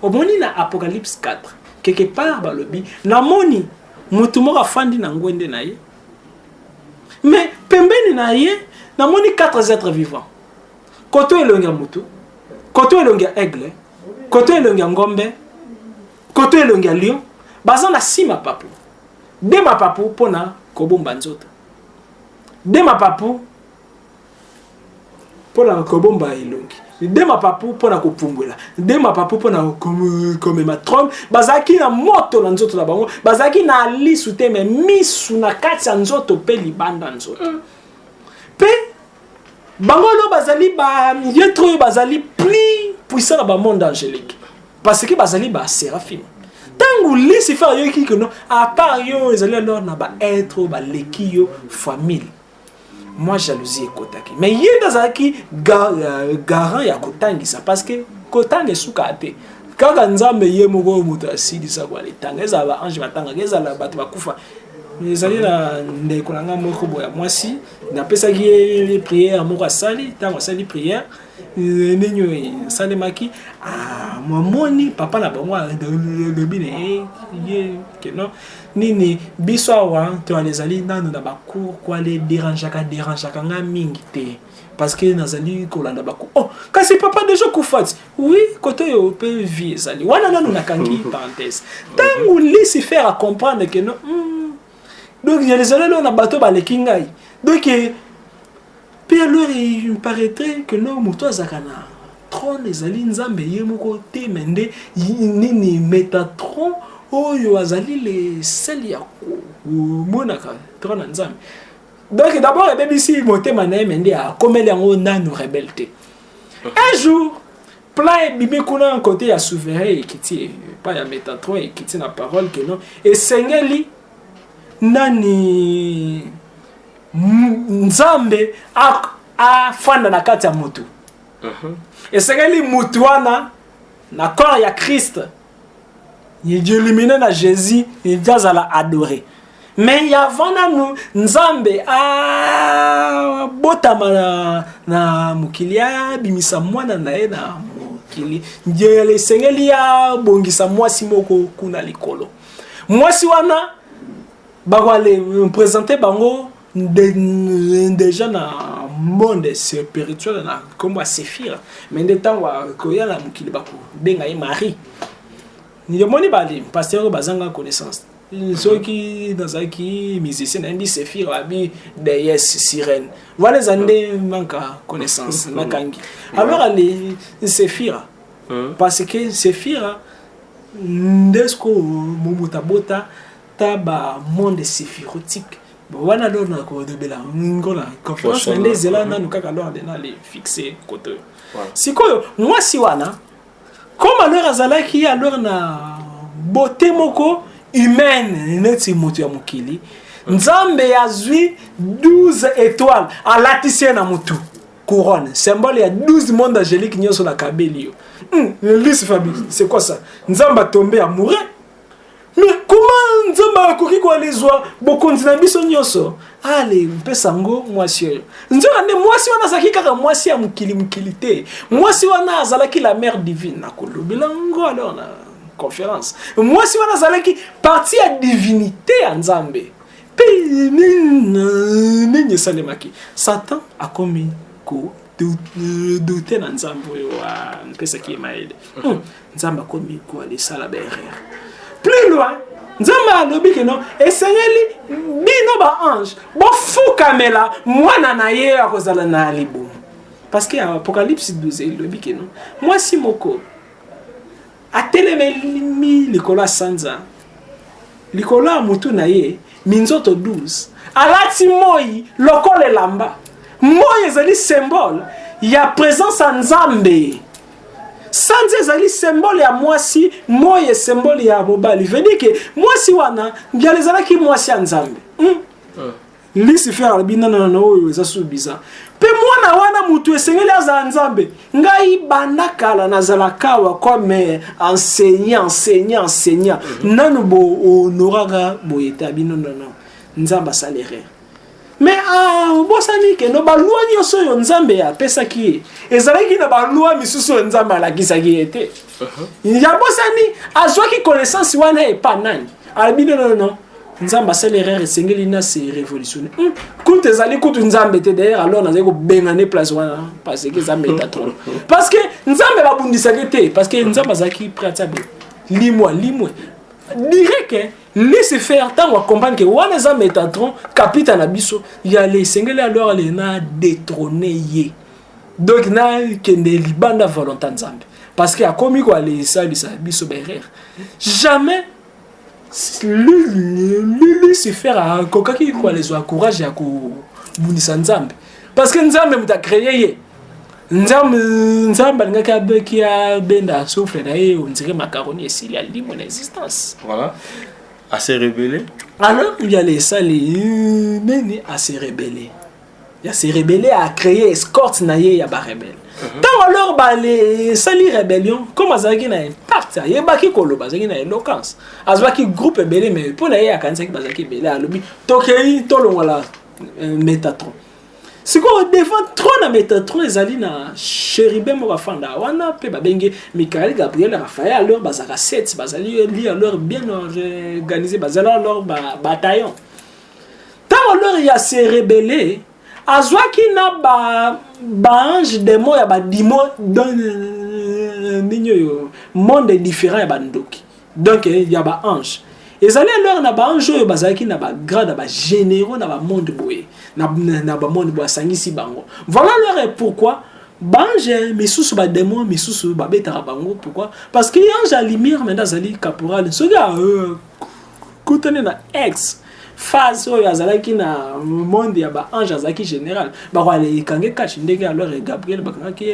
omoni na Apocalypse 4 quelque part balobi namoni mutu moko afandi na ngwende na ye mais pembeni na ye namoni 4 êtres vivants koto elongi ya mutu koto elongi ya aigle koto elongi ya ngombe koto elongi ya lion baza na sima papu de mapapu pona kobomba nzoto de mapapu pona kobomba elongi de mapapu pona kopumbwela de mapapu pona komema trompe bazaki na moto na nzoto na bango bazaki na lisu te me misu na kati ya nzoto pe libanda nzoto pe bango lo bazali ba yetro bazali plus puissant na ba monde angélique parce que bazali ba séraphim tangu Lucifer yoki que non à part yo ezali alors na ba être ba leki yo famille moi jalousie ekotaki mais yenda zaki garant ya kotangisa parce que kotanga suka te kaka nzambe ye moko muto asidisa kwa letanga ezala ange batanga ezala bato bakufa ezali na ndeko nanga moko boya mwasi napesaki ye prière moko asali tango asali prière ninyo salemaki mamoni papa na bango lobine ye que non nini biso awa to alezali nanu na bacour kwa le dérangeaka nga mingi te parce que nazali kolanda baku oh kasi papa déjà kufati oui côté yo pe vie ezali wana nanu nakangi parenthèse tangu Lucifer à comprendre que non donc il les allait na bateau baleki ngai donc puis alors il me paraîtrait que non moto azakana trône ezali nzambe ye moko te mende nini Métatron oyo azali le sel ya monaka trône nzambe donc d'abord ebebisi motema na ye mende akomeli yango nanu rebelle. Un jour plein bimi kuna côté ya souverain ekiti pas ya Métatron ekiti na parole que non et sengeli nani nzambe afanda na kati ya mutu esengeli mutu wana na corps ya Christ illuminé na Jésus il adoré mais ya vana nu nzambe botama na mukili ya bimisa mwana na ye na mukili ndiele esengeli ya bongisa mwasi moko kuna likolo mwasi wana bakwale présenter bango déjà na monde spirituel na comme Séphir mais de temps wa koyala mukili bako benga ye Marie ni demoni bali pasteur bazanga connaissance ceux qui dans un qui musicien indi Séphir abi des sirène voilà les années manque connaissance nakangi alors allez Séphir parce que Séphir ndesco mumuta bota taba monde séphirotique wana do na ko de bela ngola conférence les zelanda nous kaka alors de na les fixer côté sikoyo moi si wana comme alors azalaki alors na beauté moko humaine neti mutu ya mukili nzambe azwi 12 étoiles alatisi na mutu couronne symbole ya 12 mondes angéliques nyoso la kabeli yo Lise Fabi c'est quoi ça nzamba tombé amoureux mais comment nzamba akoki ko alizwa bokonzi na biso nyoso allez mpesa ngo mwasi nzora ne mwasi wana zaki kaka mwasi ya mukili te mwasi wana azalaki la mère divine na kolobela ngo alors na conférence moi si on a zalaki partie à divinité en Nzambe pe ni salemaki Satan a commis ko douter na Nzambe wa pesa ki maide Nzamba commis ko aller sala berre plus loin Nzamba lobi que non esengeli bino ba ange bo fukamela mwana na ye akozala na libu parce que Apocalypse 12 il lobi que non moi si moko atelemeli likolo sanza likolo mutu na ye minzoto 12 alati moi lokole lamba moi ezali symbole ya présence en Nzambe sanza ezali symbole ya mwasi moi symbole ya mobali veut dire que mwasi wana ngializala ki mwasi ya Nzambe lisi faire bina na oyo ezasu bizarre pe mwana wana mutu esengeli aza Nzambe ngai banda kala nazala kawa comme enseignant nanu bo honoraga bo eta bino non Nzamba salaire mais bosani ke no balua nyoso yo Nzambe ya pesa ki ezalaki na balua misusu Nzamba la kisaki ete ya bosani azwaki connaissance wana e panani albino non Nzamba salaire esengeli na se révolutionner quand ezali kutu Nzambe te d'ailleurs alors nazali ko bengane place wana parce que Nzambe est trop parce que Nzambe ba bundisa te parce que Nzamba zaki prêta be limoi dirait que laisse faire tant on comprendre que wana Nzambe est trop capitaine na biso ya les sengeli alors les na détrôner ye donc na kende libanda volonté Nzambe parce que a komi ko aller ça biso berrer jamais lui se faire à kokaki quoi les encourage à ko bunisa Nzambe parce que Nzambe muta créé Nzambe ngaka beki a benda souffle na ye on dirait macaroni et s'il y a libre l'existence voilà à se rebeller alors il y a les salés mais à se rebeller il y a se rebeller à créer escorte na ye ya ba rebelle tant alors ba les sali rébellion comme azaki na impact ye ba ki kolo bazaki na éloquence azaki groupe belé mais pour na ye akanisa ki bazaki belé alobi tokei tolongola Métatron siko devant trop na Métatron ezali na chérubin mo bafanda wana pe babenge Michael Gabriel Raphaël alors bazaka 7 bazali li alors bien organisé bazali alors bataillon tant alors il y a se rebeller azwaki na ba ange démon ya ba dimo dans monde différent ya bandoki donc il y a ba ange ezali alors na ba ange yo bazaki na ba grade ba généraux na ba monde boye na ba monde boye sangisi bango voilà alors pourquoi ba ange misusu ba démon misusu ba betara bango pourquoi parce que ange à lumière maintenant azali caporal so ga kutane na ex phase oyo azalaki na monde ya ba ange azalaki général ba kwa le kange cache ndenge alors Gabriel bakangaki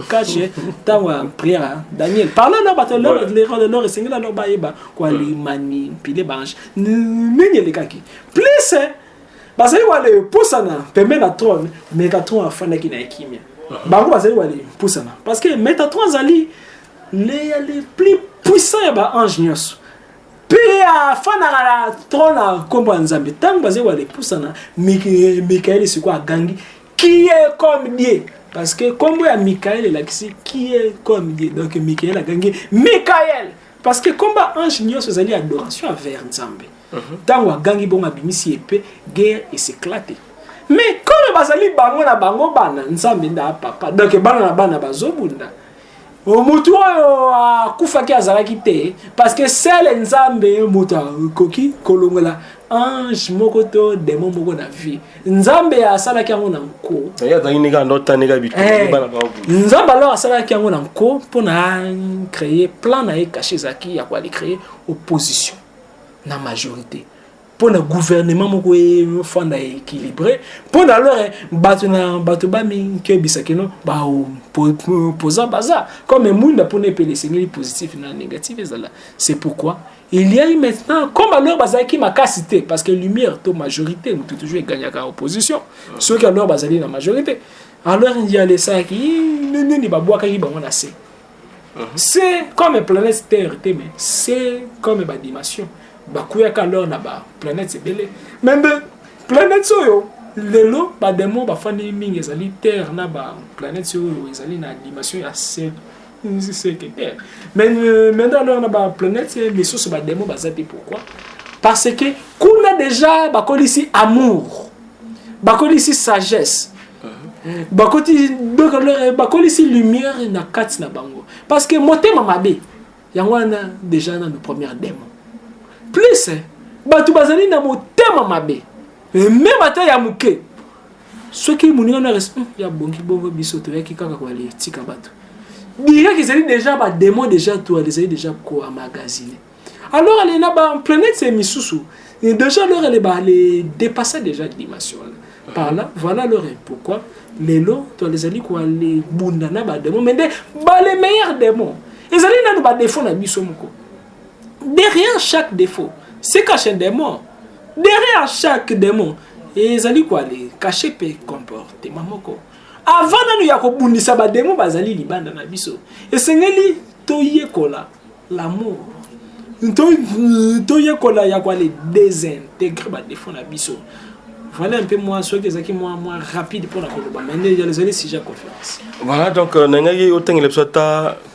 cache tangwa prière Daniel parle là ba leur singela alors ba yeba kwa li manipuler ba ange nini le kaki plus bazali wale pusana pembe na trône Métatron afanda ki na ekimia bango bazali wale pusana parce que Métatron azali les plus puissants ya ba ange nyos Pia fana la trône comme Nzambe tant basé wale pusana Michael c'est quoi gangi qui est comme Dieu parce que comme ya Michael là qui est comme Dieu donc Michael a gangi Michael parce que comme ange nyos zali adoration vers Nzambe tant wa gangi bonga bimisi épée guerre et s'éclater mais comme bazali bango na bango bana Nzambe nda papa donc bana na bana bazobunda mutu oyo akufaki azalaki te parce que sele nzambe moto akoki kolongola ange moko to démon moko na vie nzambe asalaki yango na nko nzambe alors asalaki yango na nko mpona créer plan na ye caché ezalaki ya koali créer opposition na majorité pour le gouvernement moko efanda équilibré pour alors bato bami ke bisakino ba posa baza comme monde pour ne peler signaux positifs et négatifs ezala c'est pourquoi il y a maintenant comme alors bazaki makasité parce que lumière to majorité nous toujours gagnaka opposition ceux qui alors bazali na majorité alors il y a les ça qui ni ba boaka ki bango na c'est comme planète terre mais c'est comme ba dimension bakuyaka alors na ba planète sebele même planète soyo lelo ba démon ba fani mingi ezali terre na ba planète soyo ezali na dimension ya c'est que terre mais maintenant alors na ba planète mais sous ba démon bazati pourquoi parce que kuna déjà bakolisi amour bakolisi sagesse bakolisi lumière na kati na bango parce que motema mabe yango na déjà na nos premières démons plus batu bazali na motema mabe même ata ya muke soki muninga na res ya bongi bongo biso to yaki kaka kwa le tika batu dira qu'ils ont déjà ba démon déjà toi les déjà ko amagazine alors elle na ba planète c'est misusu et déjà alors elle ba les dépasser déjà dimension par là voilà leur pourquoi les lots toi les ali ko les bunda na ba démon mais ba les meilleurs démons ils ali na ba défaut na biso moko. Derrière chaque défaut, c'est caché un démon. Derrière chaque démon, et ils allaient quoi les cacher peut comporter mamoko. Avant nous y a ko bundisa ba démon bazali libanda na biso. Et c'est ngeli toye kola l'amour. Toye kola ya quoi les désintégrer ba défaut na biso. Voilà un peu moins soit que moins rapide pour la coloba. Mais il y a les années si j'ai confiance. Voilà donc nangai autant il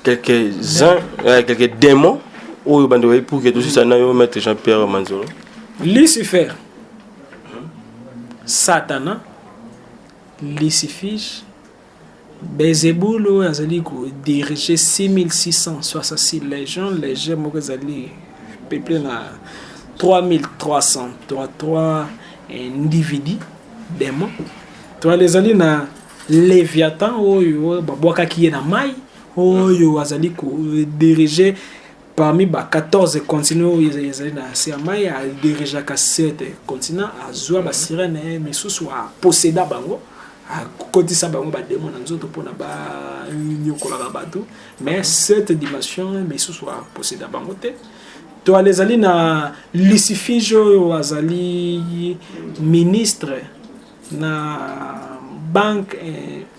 quelques-uns quelques démons. Ou pour que tout ça n'aille mettre Jean-Pierre Manzolo. Lucifer, Satan, Lucifer, Bézéboul, Azali, dirigé 6666 légions, légions, Mokazali, peuplé na 3333 individus, démons. Toi, les alliés na Léviathan, ou Baboaka qui est na Maï, ou Azali, dirigé. Parmi 14 continents, ils ont dirigé 7 continents, à Zoua, à Sirène, mais sous à posséder Bango, à côté ça, Bango, démon, nous autres pour mais cette dimension, mais sous à posséder Bango. Toi, les alliés, na Lucifer, Azali, ministre, na banque.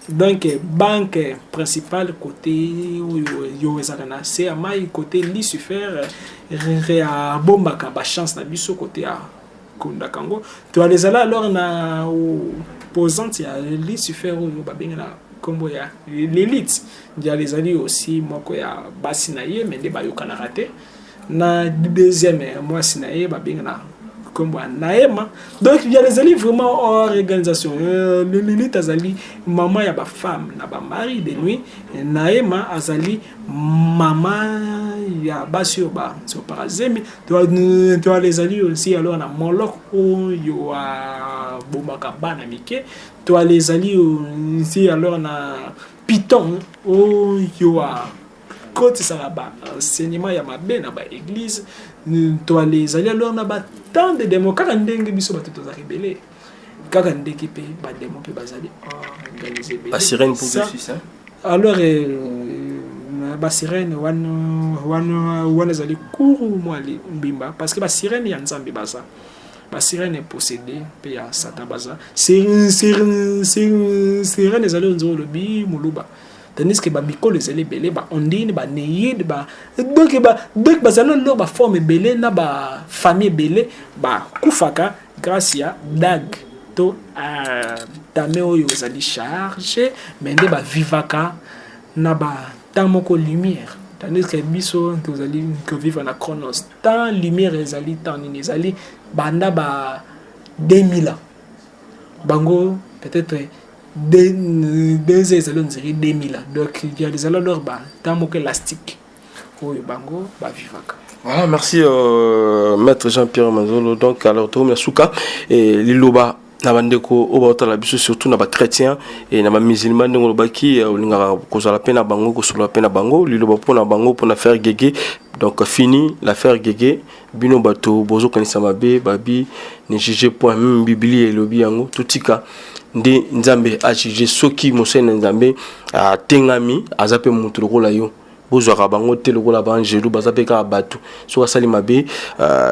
Donc banque principale côté c'est à mai côté Lucifer à bombaka ba chance na biso côté à Kunda Kango tu as les alors na posante ya Lucifer ou ba benga kombo ya l'élite dia les alliés aussi moko ya basinaye mais de ba yokana raté na deuxième mois sinaye ba benga na comme Naïma. Donc il y a les alliés vraiment hors organisation. L'élite azali maman ya ba femme na ba mari de nuit. Naïma azali maman ya basio ba so parazemi. Tu as les alliés aussi alors na Moloch ou yo a bombaka bana mike. Tu as les alliés aussi alors na Python ou yo a côté ça là-bas enseignement ya mabe na ba église. Toi les alliés alors na ba tant de démons kaka ndenge biso bato to za rebelle kaka ndeki pe ba démons pe bazali organiser la sirène pour dessus ça alors ba sirène wana zali kuru mwali mbimba parce que ba sirène ya nzambe baza ba sirène est possédée pe ya satan baza sirène zali onzo lobi muluba tandis que ba mikolo ezali belé ba ondine ba neyid ba donc ba zalo lo ba forme belé na ba famille belé ba kufaka grâce ya dag to tame oyo ezali chargé mais nde ba vivaka na ba tamoko lumière tandis que biso tozali que vivre na chronos temps lumière ezali temps nini ezali banda ba 2000 ans bango peut-être deux ezali on dirait 2000 donc il y a des alors ba tant que élastique oyo bango ba vivaka. Voilà, merci maître Jean-Pierre Manzolo. Donc alors tout le souka et liloba na bandeko o ba la biso surtout na ba chrétien et na ba musulman ndongo lobaki olinga kozala pena bango kosola pena bango liloba pona bango pona faire gege. Donc fini l'affaire gege bino bato bozo kanisa mabe babi ne juger point même bibli et lobi yango tutika nde nzambe a juger soki mosene nzambe a tengami azape mutu lokola yo bozwaka bango te lokola banjelu bazape ka bato soka sali mabe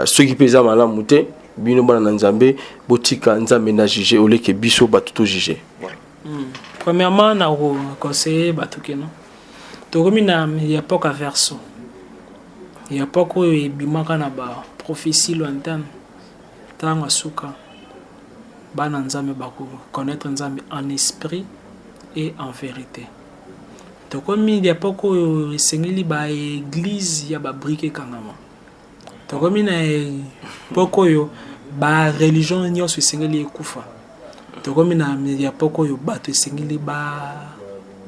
soki peza malamu te bino bana nzambe botika nzambe na juger oleke biso bato to juger. Voilà. Premièrement na conseiller bato keno tokomi na époque verso époque oyo ebimaka na ba prophétie lointaine ntango asuka bana nzambe bako connaître nzambe en esprit et en vérité. Tokomi époque oyo esengeli ba église ya ba brique kangama. Tokomi na époque oyo ba religion nyonso esengeli ekufa. Tokomi na époque oyo bato esengeli ba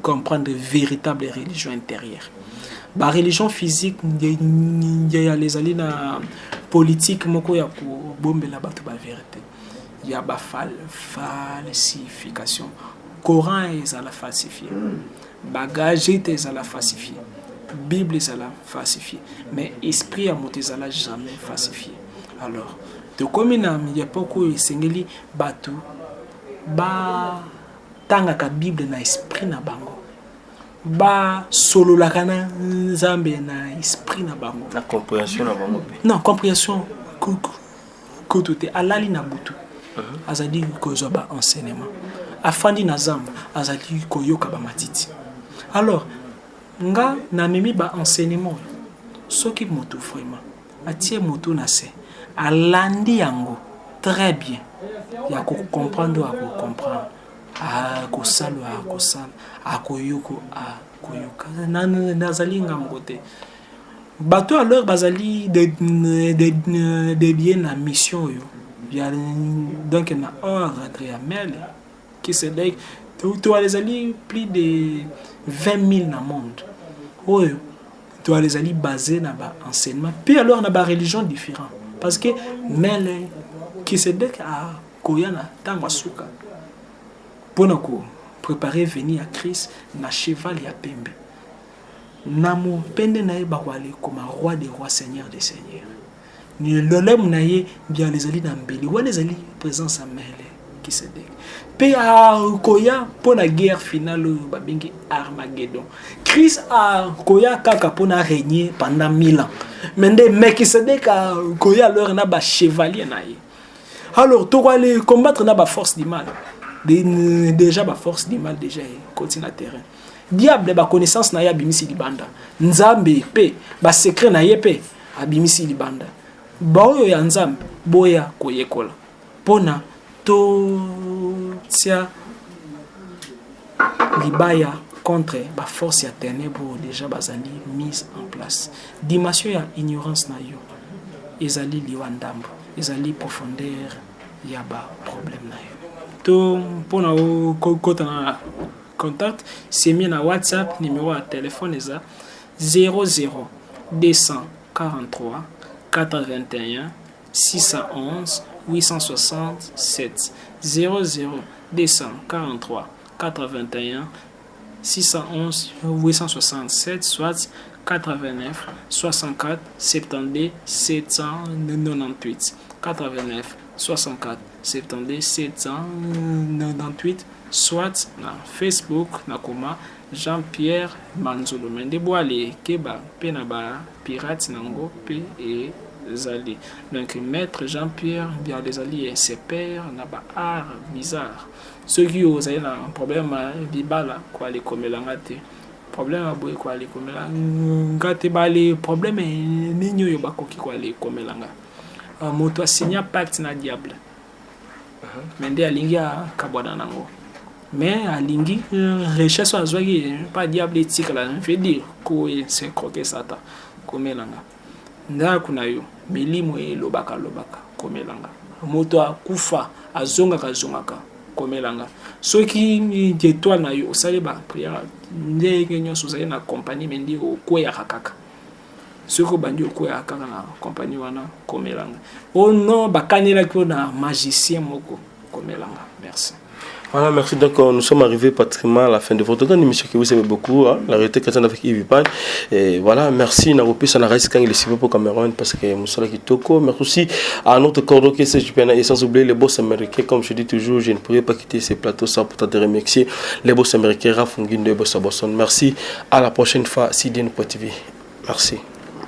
comprendre véritable religion intérieure. Ba religion physique ya les ali na politique moko ya ko bombela bato ba vérité. Ya ba falsification. Coran est à la falsifier. Bagage est à la falsifier. Bible est à la falsifier. Mais esprit à monter à la jamais falsifier. Alors, de comme il y a beaucoup de sengeli batu ba tanga ka Bible na esprit na bango. Ba solo la kana nzambe na esprit na bango. La compréhension na bango. Non, compréhension ko tout est alali na butu. Azadi ko zoba enseignement. Afandi na zamba azali ko yoka ba matiti. Alors nga na memi ba enseignement soki moto vraiment atie moto na se alandi yango très bien ya ko comprendre a comprendre a ko sala a ko yoko a ko yoka nazali nga ngote bato alors bazali de bien la mission yo ya donc na ordre ya mele qui se dit tu as les alliés plus de 20 000 dans le monde. Oui, tu as les alliés basés dans l'enseignement. Puis alors, on a des religions différentes. Parce que, mais qui se dit à Koyana, Tangwasuka, pour nous préparer venir à Christ, na cheval ya pembe. Namu pende na ye bakwale comme roi des rois, seigneur des seigneurs. Ni le lem na ye bien les alliés dans Mbeli. Ou les alliés présence à Mele qui se dit. Pe a koya pour la guerre finale babingi Armageddon. Christ a koya kaka pour na régner pendant 1000 ans. Mais des mecs qui se dit que koya alors na ba chevalier na ye. Alors to aller combattre na ba force du mal. Déjà ba force du mal déjà continue na terrain. Diable ba connaissance na ya bimisi libanda. Nzambe pe ba secret na ye pe abimisi libanda. Ba oyo ya nzambe boya koyekola. Pona to tia libaya contre la force ya ténèbres déjà bazali mise en place. Dimension ya ignorance na yo ezali liwandambo ezali profondeur ya ba problème na yo. To pona o kota na contact c'est mis na WhatsApp numéro à téléphone eza 00 243 81 611 867 00 243 81 611 867 soit 89 64 72 798 89 64 72 798 soit na Facebook na koma Jean-Pierre Manzolo mende boale keba pe na ba pirate nango pe et Zali. Donc, maître Jean-Pierre, bien les alliés, ses pères, n'a pas art bizarre. Ceux qui ont un problème, bibala, quoi, les comme l'angate. Problème à boire, quoi, les comme l'angate, les problèmes, n'igno yobako, quoi, les comme l'anga. Moto signa pacte na diable. Mais des alinga kabwadanango. Mais alingi, recherche à zoyer, pas diable éthique là, fait dire que c'est croquer Satan, comme l'anga. Nda kuna yo milimo elobaka komelanga moto akufa azongaka komelanga soki étoile na yo osali ba prière ndenge nyonso ozali na compagnie mais ndi okweyaka kaka soki obandi okweyaka kaka na compagnie wana komelanga oh non bakanelaki yo na magicien moko komelanga. Merci. Voilà, merci. Donc, nous sommes arrivés pratiquement à la fin de votre émission que vous aimez beaucoup, hein, la réalité chrétienne avec Yves Pan. Et voilà, merci. Naropi, ça n'a pas quand il est suivi pour Cameroun parce que Moussala Kitoko. Merci aussi à notre cordon qui est CGPN et sans oublier les boss américains. Comme je dis toujours, je ne pourrais pas quitter ces plateaux sans pourtant te remercier. Les boss américains, Rafungin de Bossa Bosson. Merci. À la prochaine fois, CDN.tv. Merci.